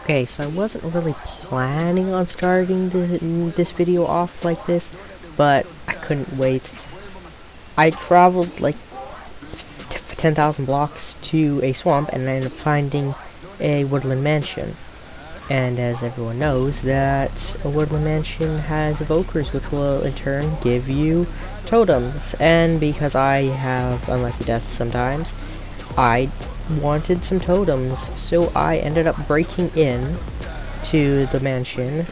Okay, so I wasn't really planning on starting this video off like this, but I couldn't wait. I traveled like 10,000 blocks to a swamp and I ended up finding a woodland mansion. And as everyone knows, that a woodland mansion has evokers, which will in turn give you totems. And because I have unlucky deaths sometimes, I wanted some totems, so I ended up breaking in to the mansion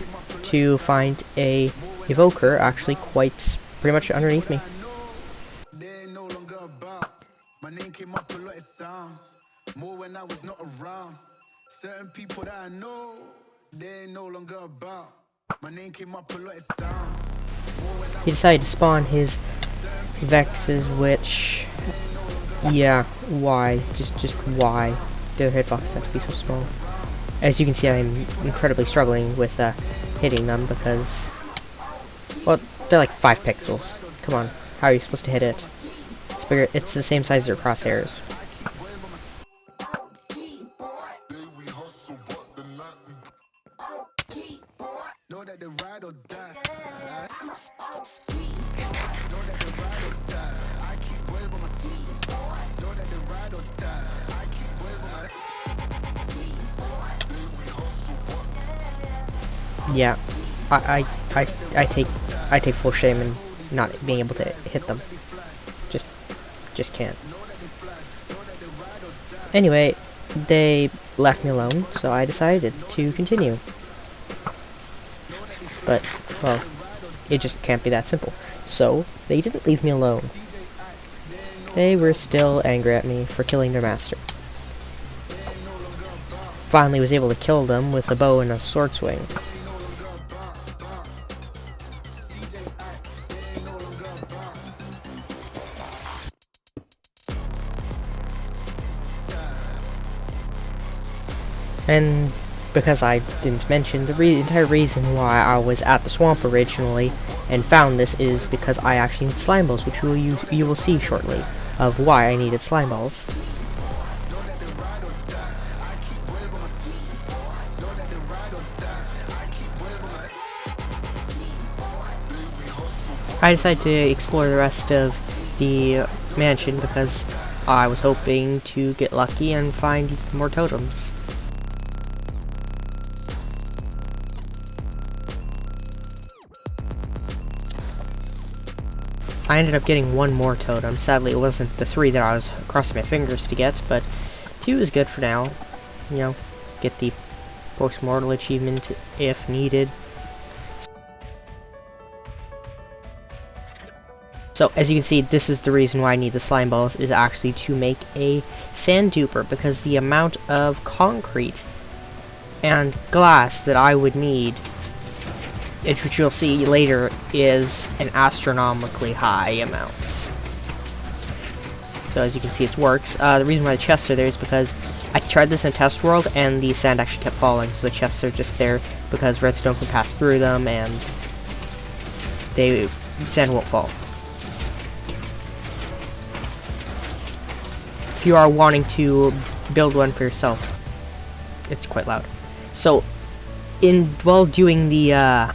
to find a evoker, actually quite pretty much underneath me. My name came up a lot, it sounds more when I was not around. Certain people that I know, they ain't no longer about. My name came up a lot, it sounds. He decided to spawn his Vexes, which, yeah, why? Just why? Their hitbox have to be so small. As you can see, I'm incredibly struggling with hitting them because, well, they're like 5 pixels. Come on, how are you supposed to hit it? It's bigger. It's the same size as your crosshairs. Yeah, I take full shame in not being able to hit them. Just can't. Anyway, they left me alone, so I decided to continue. But, well, it just can't be that simple. So, they didn't leave me alone. They were still angry at me for killing their master. Finally was able to kill them with a bow and a sword swing. And because I didn't mention, the entire reason why I was at the swamp originally and found this is because I actually need slime balls, which you will see shortly of why I needed slime balls. I decided to explore the rest of the mansion because I was hoping to get lucky and find more totems. I ended up getting one more totem. Sadly, it wasn't the 3 that I was crossing my fingers to get, but 2 is good for now. You know, get the post-mortal achievement if needed. So, as you can see, this is the reason why I need the slime balls, is actually to make a sand duper, because the amount of concrete and glass that I would need, which you'll see later, is an astronomically high amount. So as you can see, it works. The reason why the chests are there is because I tried this in test world and the sand actually kept falling, so the chests are just there because redstone can pass through them and sand won't fall. If you are wanting to build one for yourself, it's quite loud. So, while doing the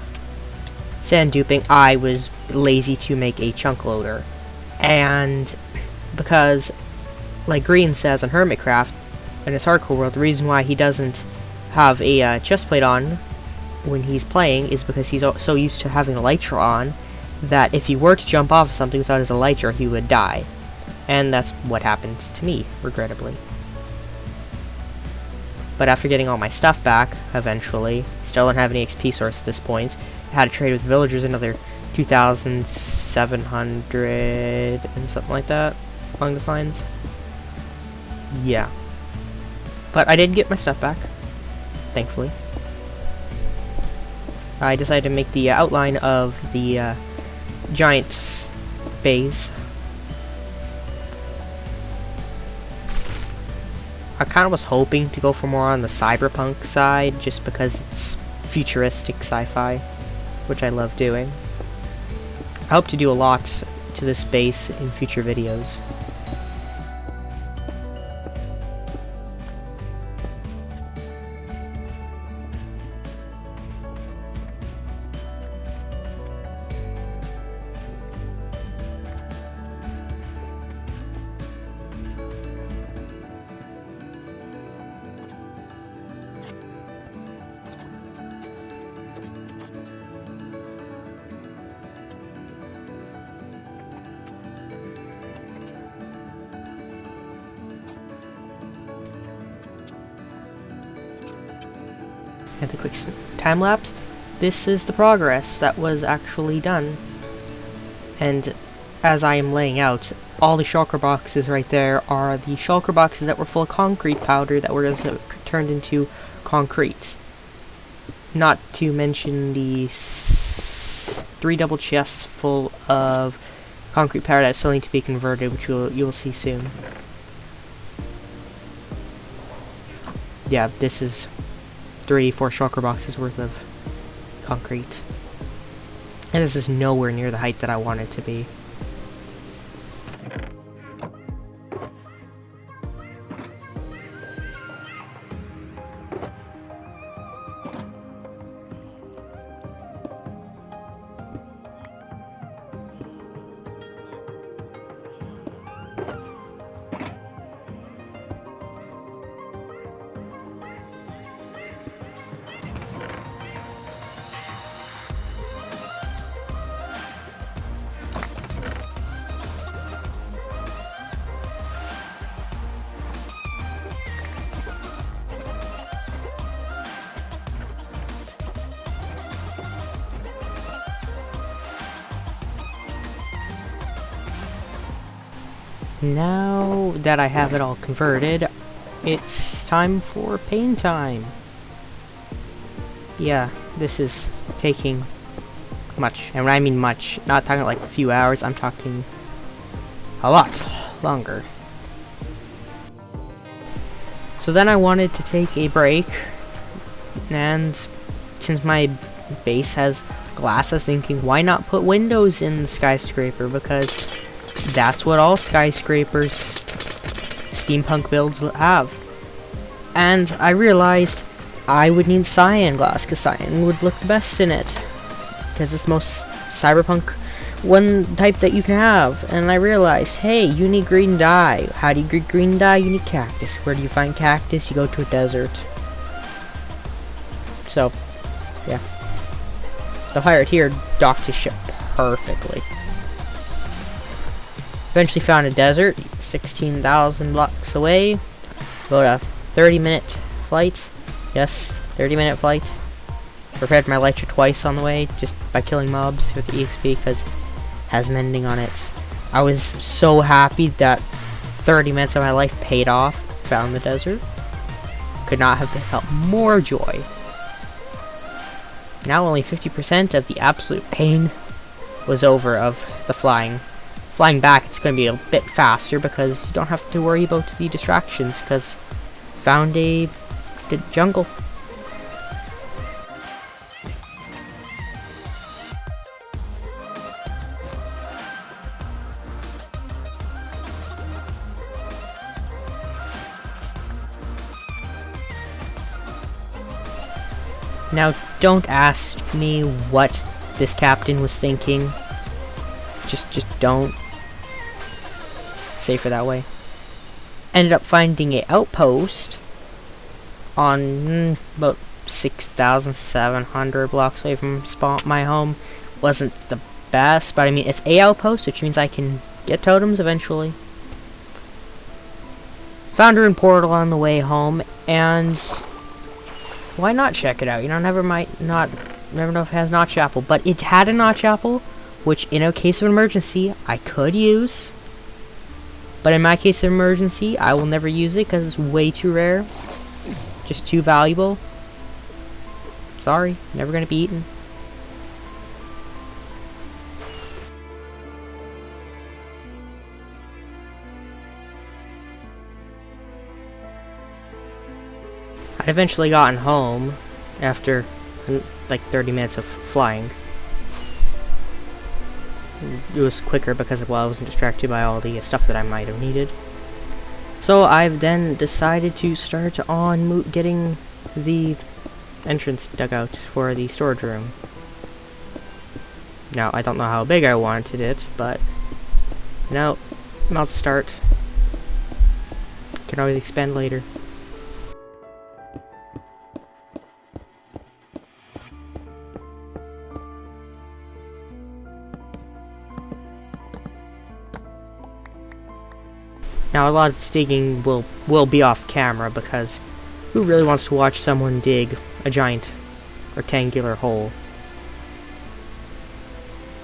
sand duping, I was lazy to make a chunk loader, and because, like Green says on Hermitcraft in his hardcore world, the reason why he doesn't have a chest plate on when he's playing is because he's so used to having a elytra on that if he were to jump off of something without his elytra, he would die. And that's what happened to me, regrettably. But after getting all my stuff back, eventually, still don't have any XP source at this point, I had to trade with villagers another 2,700 and something like that, along those lines. Yeah. But I did get my stuff back, thankfully. I decided to make the outline of the giant base. I kind of was hoping to go for more on the cyberpunk side, just because it's futuristic sci-fi, which I love doing. I hope to do a lot to this base in future videos. and the quick time lapse, this is the progress that was actually done. And as I am laying out, all the shulker boxes right there are the shulker boxes that were full of concrete powder that were turned into concrete. Not to mention the 3 double chests full of concrete powder that still need to be converted, which you will see soon. Yeah, this is 3-4 shulker boxes worth of concrete. And this is nowhere near the height that I want it to be. Now that I have it all converted, it's time for paint time. Yeah, this is taking much, and when I mean much, not talking like a few hours, I'm talking a lot longer. So then I wanted to take a break, and since my base has glass, I was thinking, why not put windows in the skyscraper, because that's what all skyscrapers steampunk builds have. And I realized I would need cyan glass, because cyan would look the best in it, because it's the most cyberpunk one type that you can have. And I realized, hey, you need green dye. How do you get green dye? You need cactus. Where do you find cactus? You go to a desert. So, yeah. The pirate here docked his ship perfectly. Eventually found a desert, 16,000 blocks away. About a 30-minute flight. Yes, 30-minute flight. Repaired my elytra twice on the way, just by killing mobs with the EXP, because it has mending on it. I was so happy that 30 minutes of my life paid off. Found the desert. Could not have felt more joy. Now only 50% of the absolute pain was over of the flying. Flying back, it's going to be a bit faster because you don't have to worry about the distractions, because found a jungle. Now, don't ask me what this captain was thinking. Just don't. Safer that way. Ended up finding a outpost on about 6,700 blocks away from my home. Wasn't the best, but I mean, it's a outpost, which means I can get totems eventually. Found a rune portal on the way home, and why not check it out? You know, never know if it has notch apple, but it had a notch apple, which in a case of emergency I could use. But in my case of emergency, I will never use it because it's way too rare. Just too valuable. Sorry, never gonna be eaten. I'd eventually gotten home after like 30 minutes of flying. It was quicker because I wasn't distracted by all the stuff that I might have needed. So I've then decided to start on getting the entrance dug out for the storage room. Now, I don't know how big I wanted it, but you know, I'll start. Can always expand later. Now, a lot of this digging will be off camera, because who really wants to watch someone dig a giant rectangular hole.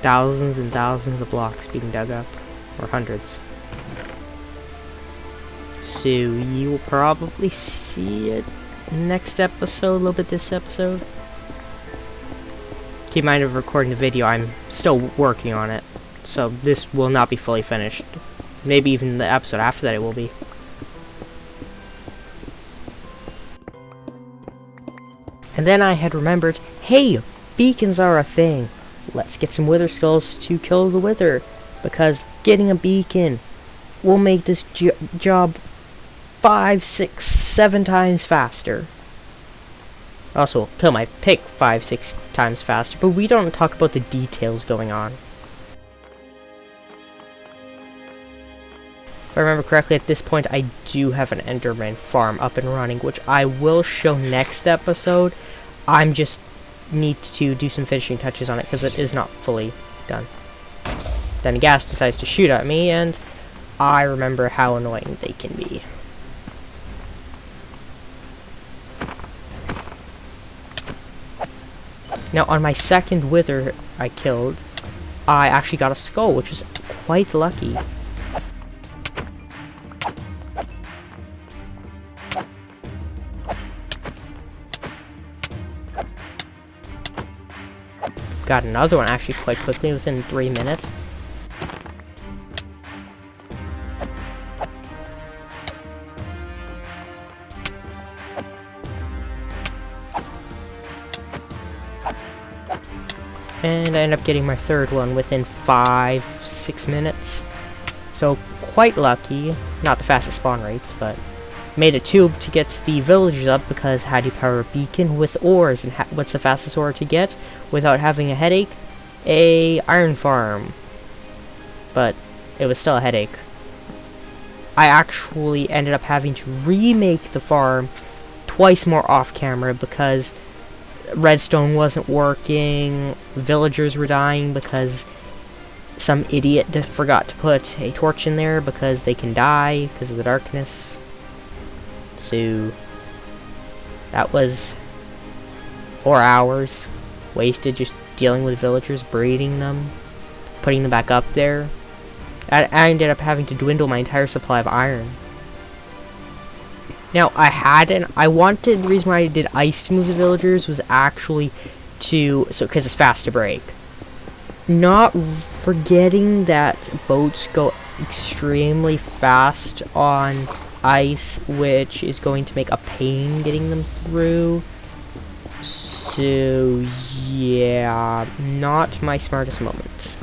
Thousands and thousands of blocks being dug up, or hundreds. So you will probably see it next episode, a little bit this episode. Keep in mind of recording the video, I'm still working on it, so this will not be fully finished. Maybe even the episode after that it will be. And then I had remembered, hey, beacons are a thing. Let's get some wither skulls to kill the wither, because getting a beacon will make this job 5, 6, 7 times faster. Also, will kill my pig 5, 6 times faster, but we don't talk about the details going on. If I remember correctly, at this point I do have an Enderman farm up and running, which I will show next episode. I'm just need to do some finishing touches on it because it is not fully done. Then Ghast decides to shoot at me, and I remember how annoying they can be. Now, on my second wither I killed, I actually got a skull, which was quite lucky. Got another one actually quite quickly, within 3 minutes. And I end up getting my third one within 5, 6 minutes. So quite lucky. Not the fastest spawn rates, but made a tube to get the villagers up, because how do you power a beacon? With ores. And what's the fastest ore to get without having a headache? A iron farm. But it was still a headache. I actually ended up having to remake the farm twice more off camera because redstone wasn't working, villagers were dying because some idiot forgot to put a torch in there because they can die because of the darkness. So that was 4 hours wasted just dealing with villagers, breeding them, putting them back up there. I ended up having to dwindle my entire supply of iron. Now, the reason why I did ice to move the villagers was actually because it's fast to break. Not forgetting that boats go extremely fast on ice, which is going to make a pain getting them through. So, yeah, not my smartest moment.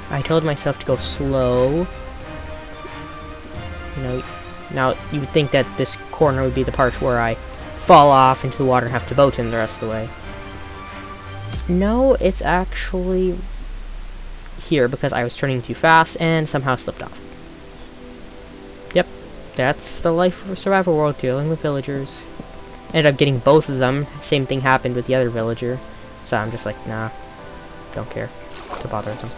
I told myself to go slow. You know, now you would think that this corner would be the part where I fall off into the water and have to boat in the rest of the way. No, it's actually here because I was turning too fast and somehow slipped off. Yep, that's the life of a survival world, dealing with villagers. Ended up getting both of them. Same thing happened with the other villager. So I'm just like, nah, don't care to bother them.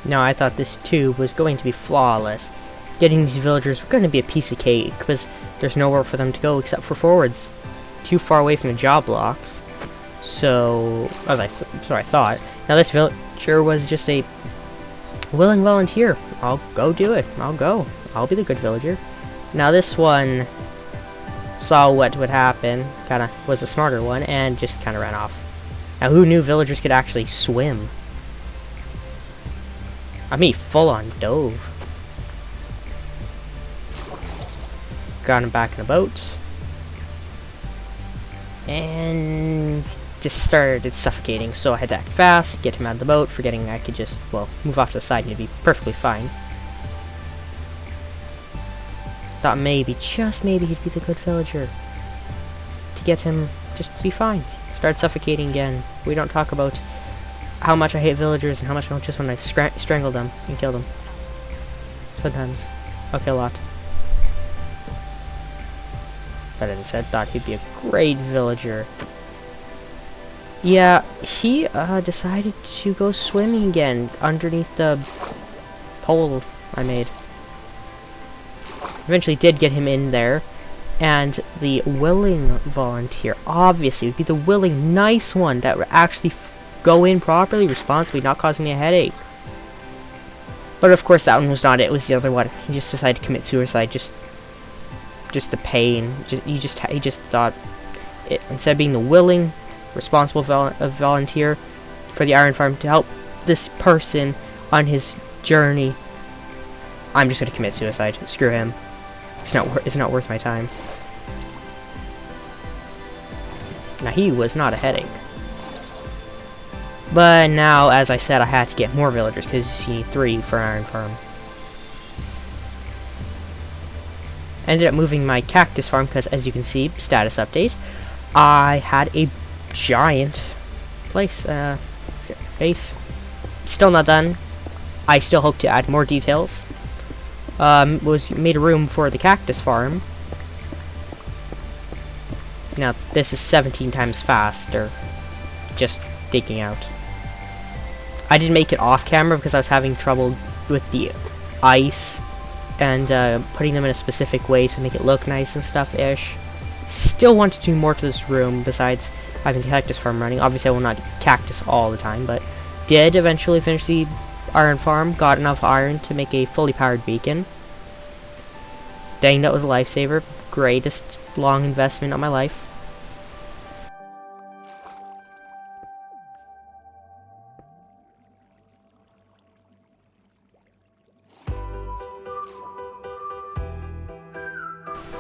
Now, I thought this tube was going to be flawless. Getting these villagers were going to be a piece of cake, because there's nowhere for them to go except for forwards. Too far away from the job blocks. So, so I thought. Now, this villager was just a willing volunteer. I'll go do it. I'll go. I'll be the good villager. Now, this one saw what would happen, kinda was the smarter one, and just kinda ran off. Now, who knew villagers could actually swim? I mean, full-on dove. Got him back in the boat. And just started suffocating, so I had to act fast, get him out of the boat, forgetting I could just, well, move off to the side and he'd be perfectly fine. thought maybe, just maybe, he'd be the good villager. To get him just to be fine. Started suffocating again. We don't talk about how much I hate villagers and how much I just want to strangle them and kill them. Sometimes. Okay, a lot. But as I said, thought he'd be a great villager. Yeah, he decided to go swimming again underneath the pole I made. Eventually did get him in there. And the willing volunteer, obviously, would be the willing, nice one that would actually go in properly, responsibly, not causing me a headache. But of course, that one was not it. It was the other one. He just decided to commit suicide. Just the pain. He just thought, instead of being the willing, responsible volunteer for the iron farm to help this person on his journey, I'm just gonna commit suicide. Screw him. It's not worth my time. Now, he was not a headache. But now, as I said, I had to get more villagers, because you need 3 for an iron farm. Ended up moving my cactus farm, because as you can see, status update, I had a giant base. Still not done. I still hope to add more details. Made a room for the cactus farm. Now, this is 17 times faster, just digging out. I didn't make it off camera because I was having trouble with the ice and putting them in a specific way to make it look nice and stuff-ish. Still want to do more to this room besides having the cactus farm running. Obviously, I will not cactus all the time, but did eventually finish the iron farm. Got enough iron to make a fully powered beacon. Dang, that was a lifesaver. Greatest long investment of my life.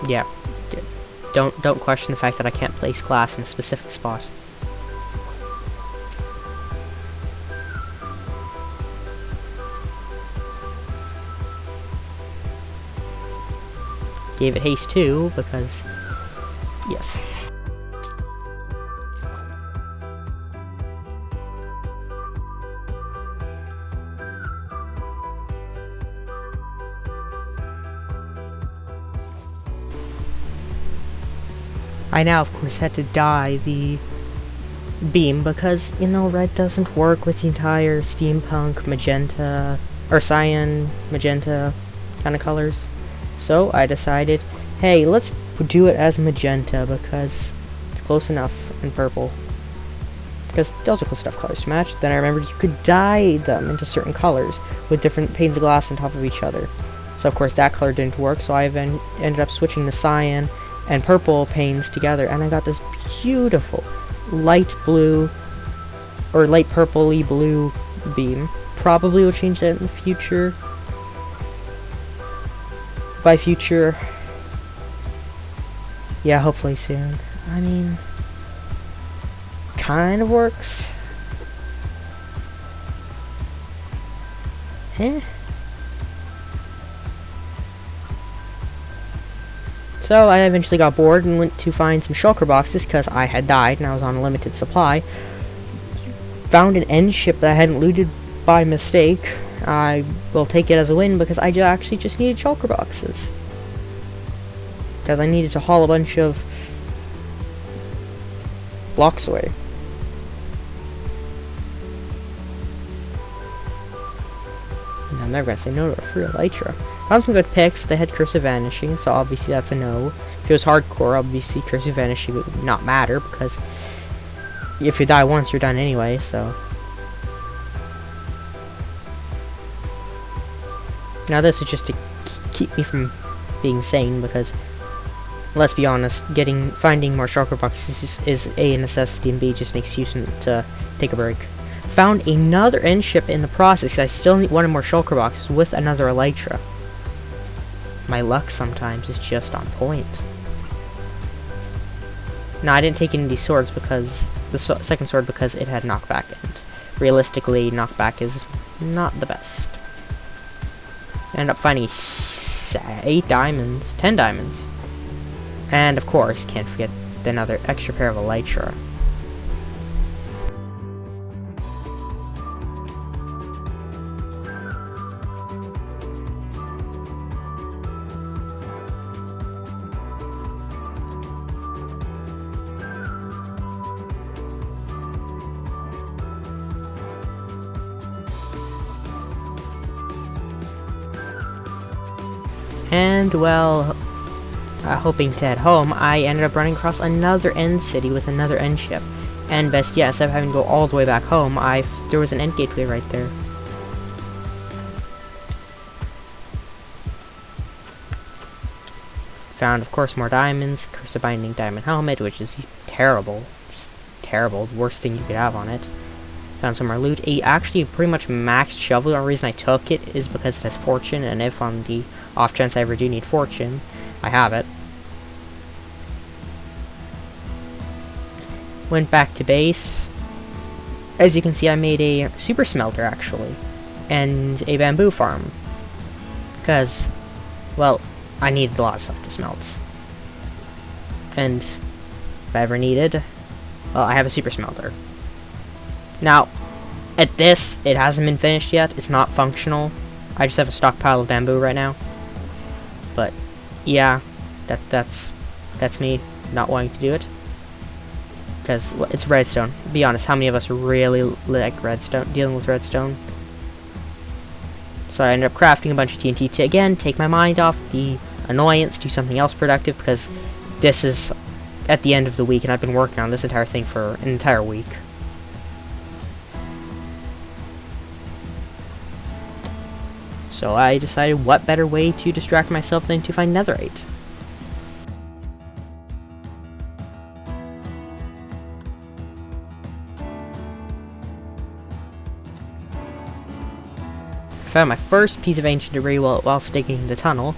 Yeah, don't question the fact that I can't place glass in a specific spot. Gave it haste too, because yes. I now, of course, had to dye the beam because, you know, red doesn't work with the entire steampunk magenta, or cyan, magenta kind of colors. So I decided, hey, let's do it as magenta because it's close enough, and purple. Because those are close enough colors to match. Then I remembered you could dye them into certain colors with different panes of glass on top of each other. So of course that color didn't work, so I then ended up switching the cyan and purple panes together, and I got this beautiful light blue, or light purpley blue beam. Probably will change that in the future. By future, yeah, hopefully soon. I mean, kind of works. So I eventually got bored and went to find some shulker boxes because I had died and I was on a limited supply. Found an end ship that I hadn't looted by mistake. I will take it as a win because I actually just needed shulker boxes. Because I needed to haul a bunch of blocks away. And I'm never going to say no to a free elytra. Found some good picks. They had Curse of Vanishing, so obviously that's a no. If it was hardcore, obviously Curse of Vanishing would not matter, because if you die once, you're done anyway, so. Now this is just to keep me from being sane, because, let's be honest, finding more shulker boxes is A, a necessity, and B, just an excuse to take a break. Found another end ship in the process, because I still need one more shulker boxes with another elytra. My luck sometimes is just on point. Now, I didn't take any of these swords because, the second sword, because it had knockback, and realistically, knockback is not the best. I ended up finding a 8 diamonds, 10 diamonds. And of course, can't forget another extra pair of elytra. And, well, hoping to head home, I ended up running across another end city with another end ship. And best yet, instead of having to go all the way back home, there was an end gateway right there. Found, of course, more diamonds, Curse of Binding Diamond Helmet, which is terrible. Just terrible. The worst thing you could have on it. Found some more loot. Actually, pretty much maxed shovel. The only reason I took it is because it has fortune, and if on the off chance I ever do need fortune, I have it. Went back to base. As you can see, I made a super smelter, actually, and a bamboo farm. Because, well, I needed a lot of stuff to smelt. And if I ever needed, well, I have a super smelter. Now, at this, it hasn't been finished yet. It's not functional. I just have a stockpile of bamboo right now. But yeah, that's me not wanting to do it. Because it's redstone. Be honest, how many of us really like redstone, dealing with redstone? So I ended up crafting a bunch of TNT to, again, take my mind off the annoyance, do something else productive, because this is at the end of the week, and I've been working on this entire thing for an entire week. So I decided what better way to distract myself than to find netherite. I found my first piece of ancient debris while digging the tunnel.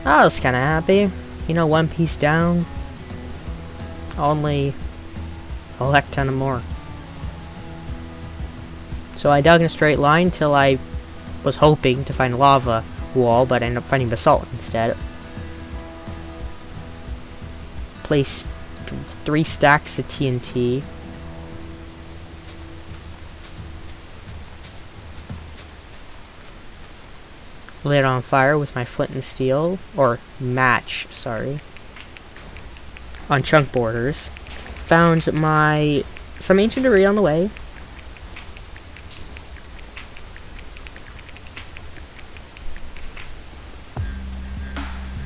I was kind of happy. You know, one piece down. Only a heck ton of more. So I dug in a straight line till I was hoping to find a lava wall, but I ended up finding basalt instead. Placed 3 stacks of TNT. Lit it on fire with my flint and steel, or match, sorry, on chunk borders. Found some ancient debris on the way.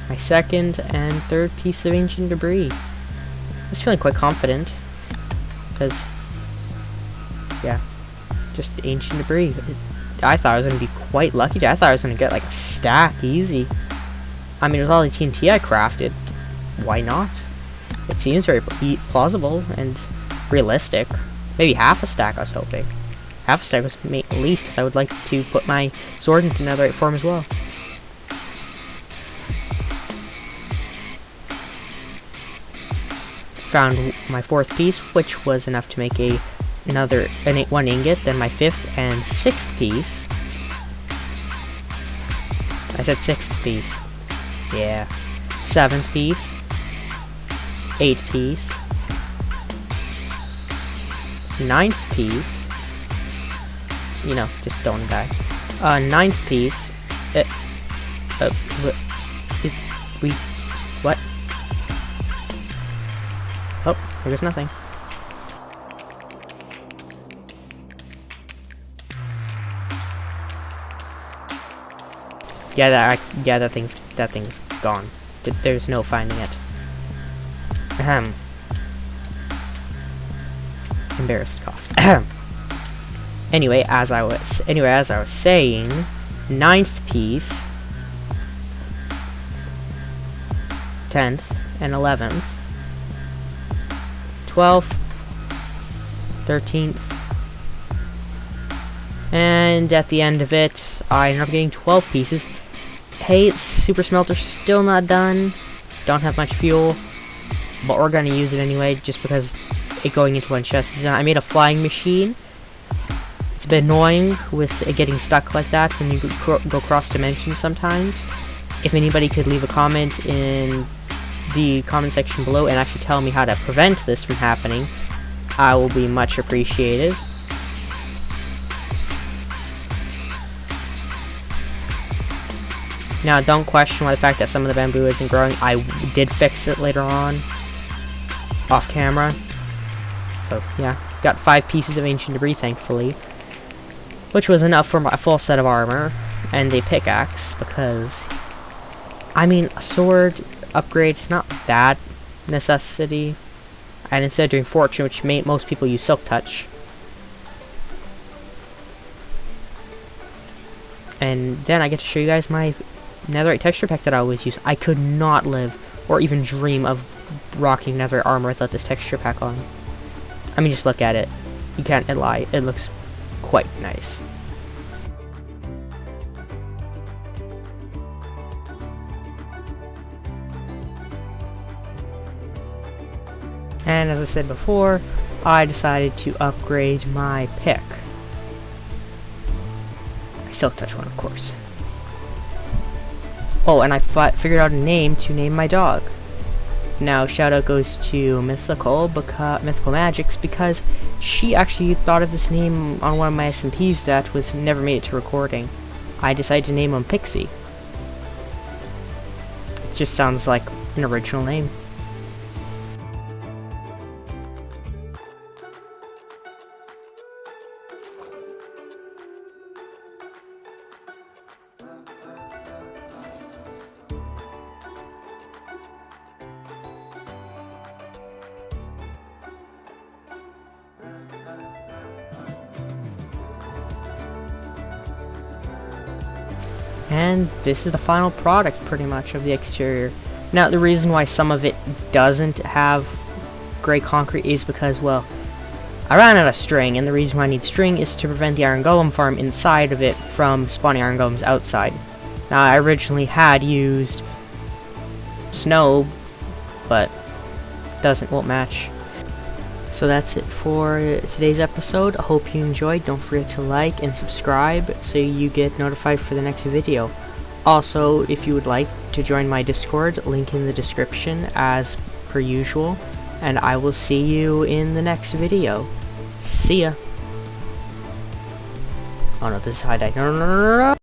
My second and third piece of ancient debris. I was feeling quite confident, because, yeah, just ancient debris. I thought I was going to be quite lucky. I thought I was going to get like a stack easy. I mean, with all the TNT I crafted, why not? It seems very plausible and realistic. Maybe half a stack I was hoping. Half a stack was at least, because I would like to put my sword into netherite form as well. Found my fourth piece, which was enough to make one ingot, then my fifth and sixth piece. I said sixth piece. Yeah. Seventh piece. Eighth piece. Ninth piece. You know, just don't die. Ninth piece. What? Oh, there's nothing. Yeah, that thing's gone. There's no finding it. Ahem. Embarrassed cough. Ahem. Anyway, as I was saying, ninth piece, 10th and 11th, 12th, 13th, and at the end of it, I ended up getting 12 pieces. Hey, super smelter's still not done. Don't have much fuel, but we're gonna use it anyway, just because it going into one chest is done. I made a flying machine. a bit annoying with it getting stuck like that when you go cross dimensions sometimes. If anybody could leave a comment in the comment section below and actually tell me how to prevent this from happening, I will be much appreciated. Now, don't question why the fact that some of the bamboo isn't growing. I did fix it later on, off camera. So, yeah. Got 5 pieces of ancient debris, thankfully. Which was enough for my full set of armor. And a pickaxe, because... I mean, a sword upgrade's not that necessity. And instead of doing fortune, which most people use silk touch. And then I get to show you guys my netherite texture pack that I always use. I could not live, or even dream of rocking netherite armor without this texture pack on. I mean, just look at it. You can't lie. It looks quite nice. And as I said before, I decided to upgrade my pick. My silk touch one, of course. Oh, and I figured out a name to name my dog. Now, shout out goes to Mythical Magics, because she actually thought of this name on one of my SMPs that was never made it to recording. I decided to name him Pixie. It just sounds like an original name. And this is the final product, pretty much, of the exterior. Now, the reason why some of it doesn't have gray concrete is because, well, I ran out of string, and the reason why I need string is to prevent the iron golem farm inside of it from spawning iron golems outside. Now, I originally had used snow, but won't match. So that's it for today's episode. I hope you enjoyed. Don't forget to like and subscribe so you get notified for the next video. Also, if you would like to join my Discord, link in the description as per usual. And I will see you in the next video. See ya. Oh no, this is high dive. No.